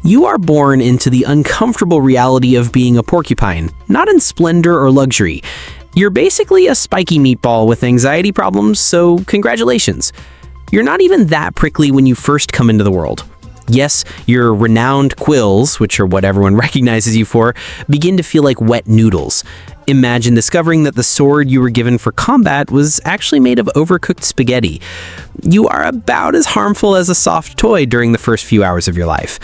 You are born into the uncomfortable reality of being a porcupine, not in splendor or luxury. You're basically a spiky meatball with anxiety problems, so congratulations. You're not even that prickly when you first come into the world. Yes, your renowned quills, which are what everyone recognizes you for, begin to feel like wet noodles. Imagine discovering that the sword you were given for combat was actually made of overcooked spaghetti. You are about as harmful as a soft toy during the first few hours of your life.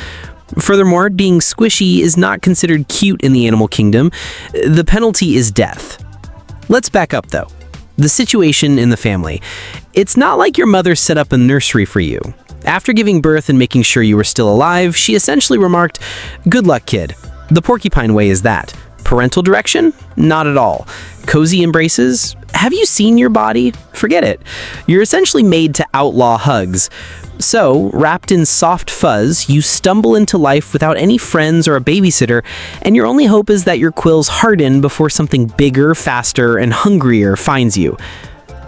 Furthermore, being squishy is not considered cute in the animal kingdom. The penalty is death. Let's back up though. The situation in the family. It's not like your mother set up a nursery for you. After giving birth and making sure you were still alive, she essentially remarked, "Good luck, kid." The porcupine way is that. Parental direction? Not at all. Cozy embraces? Have you seen your body? Forget it. You're essentially made to outlaw hugs. So, wrapped in soft fuzz, you stumble into life without any friends or a babysitter, and your only hope is that your quills harden before something bigger, faster, and hungrier finds you.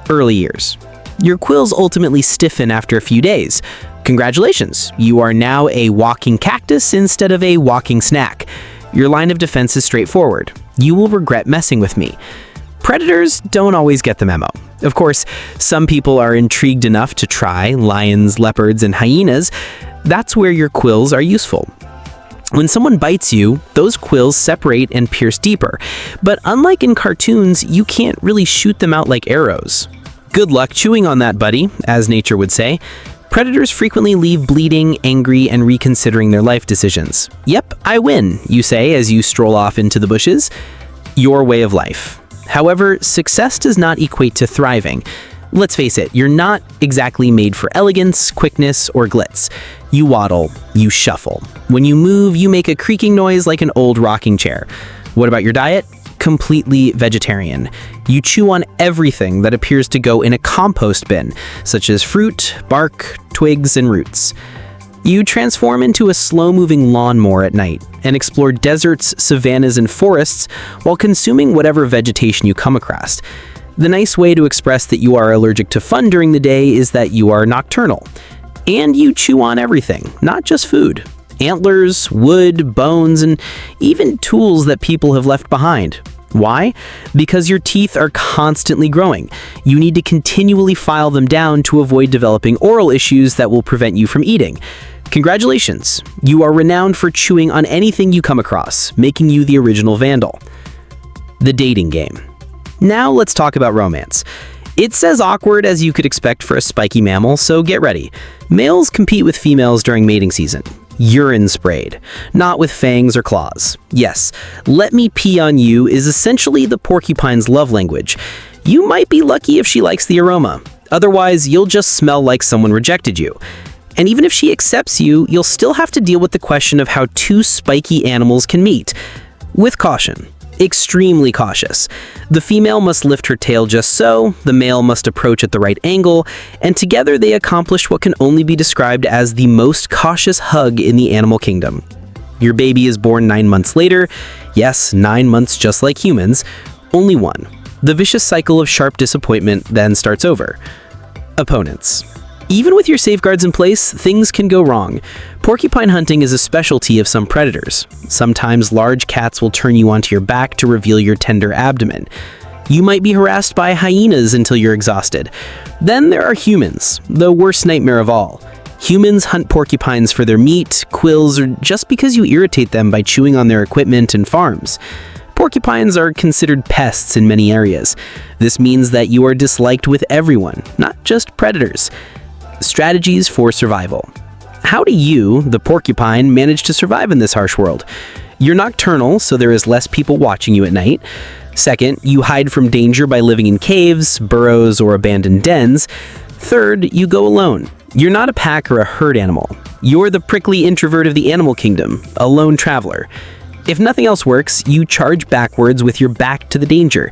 Early years. Your quills ultimately stiffen after a few days. Congratulations, you are now a walking cactus instead of a walking snack. Your line of defense is straightforward. You will regret messing with me. Predators don't always get the memo. Of course, some people are intrigued enough to try lions, leopards, and hyenas. That's where your quills are useful. When someone bites you, those quills separate and pierce deeper. But unlike in cartoons, you can't really shoot them out like arrows. Good luck chewing on that, buddy, as nature would say. Predators frequently leave bleeding, angry, and reconsidering their life decisions. Yep, I win, you say as you stroll off into the bushes. Your way of life. However, success does not equate to thriving. Let's face it, you're not exactly made for elegance, quickness, or glitz. You waddle, you shuffle. When you move, you make a creaking noise like an old rocking chair. What about your diet? Completely vegetarian. You chew on everything that appears to go in a compost bin, such as fruit, bark, twigs, and roots. You transform into a slow-moving lawnmower at night and explore deserts, savannas, and forests while consuming whatever vegetation you come across. The nice way to express that you are allergic to fun during the day is that you are nocturnal. And you chew on everything, not just food. Antlers, wood, bones, and even tools that people have left behind. Why? Because your teeth are constantly growing. You need to continually file them down to avoid developing oral issues that will prevent you from eating. Congratulations, you are renowned for chewing on anything you come across, making you the original vandal. The dating game. Now let's talk about romance. It's as awkward as you could expect for a spiky mammal, so get ready. Males compete with females during mating season. Urine sprayed, not with fangs or claws. Yes, "let me pee on you" is essentially the porcupine's love language. You might be lucky if she likes the aroma. Otherwise, you'll just smell like someone rejected you. And even if she accepts you, you'll still have to deal with the question of how two spiky animals can meet. With caution. Extremely cautious. The female must lift her tail just so, the male must approach at the right angle, and together they accomplish what can only be described as the most cautious hug in the animal kingdom. Your baby is born 9 months later. Yes, 9 months just like humans. Only one. The vicious cycle of sharp disappointment then starts over. Opponents. Even with your safeguards in place, things can go wrong. Porcupine hunting is a specialty of some predators. Sometimes large cats will turn you onto your back to reveal your tender abdomen. You might be harassed by hyenas until you're exhausted. Then there are humans, the worst nightmare of all. Humans hunt porcupines for their meat, quills, or just because you irritate them by chewing on their equipment and farms. Porcupines are considered pests in many areas. This means that you are disliked with everyone, not just predators. Strategies for survival. How do you, the porcupine, manage to survive in this harsh world? You're nocturnal, so there is less people watching you at night. Second, you hide from danger by living in caves, burrows, or abandoned dens. Third, you go alone. You're not a pack or a herd animal. You're the prickly introvert of the animal kingdom, a lone traveler. If nothing else works, you charge backwards with your back to the danger.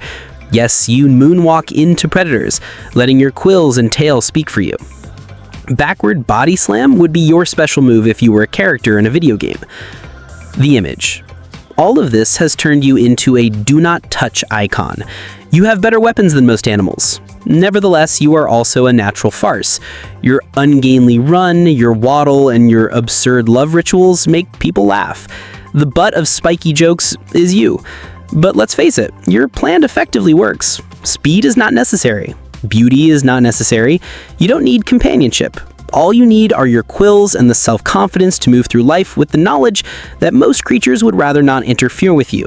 Yes, you moonwalk into predators, letting your quills and tail speak for you. Backward body slam would be your special move if you were a character in a video game. The image. All of this has turned you into a do not touch icon. You have better weapons than most animals. Nevertheless, you are also a natural farce. Your ungainly run, your waddle, and your absurd love rituals make people laugh. The butt of spiky jokes is you. But let's face it, your plan effectively works. Speed is not necessary. Beauty is not necessary. You don't need companionship. All you need are your quills and the self-confidence to move through life with the knowledge that most creatures would rather not interfere with you.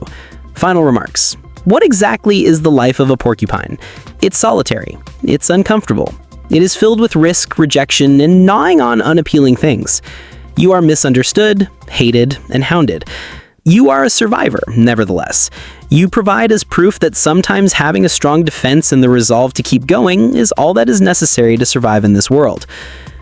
Final remarks. What exactly is the life of a porcupine? It's solitary. It's uncomfortable. It is filled with risk, rejection, and gnawing on unappealing things. You are misunderstood, hated, and hounded. You are a survivor, nevertheless. You provide as proof that sometimes having a strong defense and the resolve to keep going is all that is necessary to survive in this world.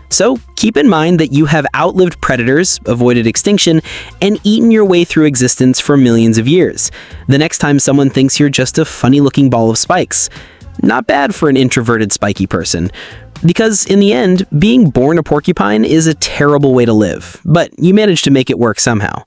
So keep in mind that you have outlived predators, avoided extinction, and eaten your way through existence for millions of years. The next time someone thinks you're just a funny-looking ball of spikes. Not bad for an introverted spiky person. Because in the end, being born a porcupine is a terrible way to live, but you managed to make it work somehow.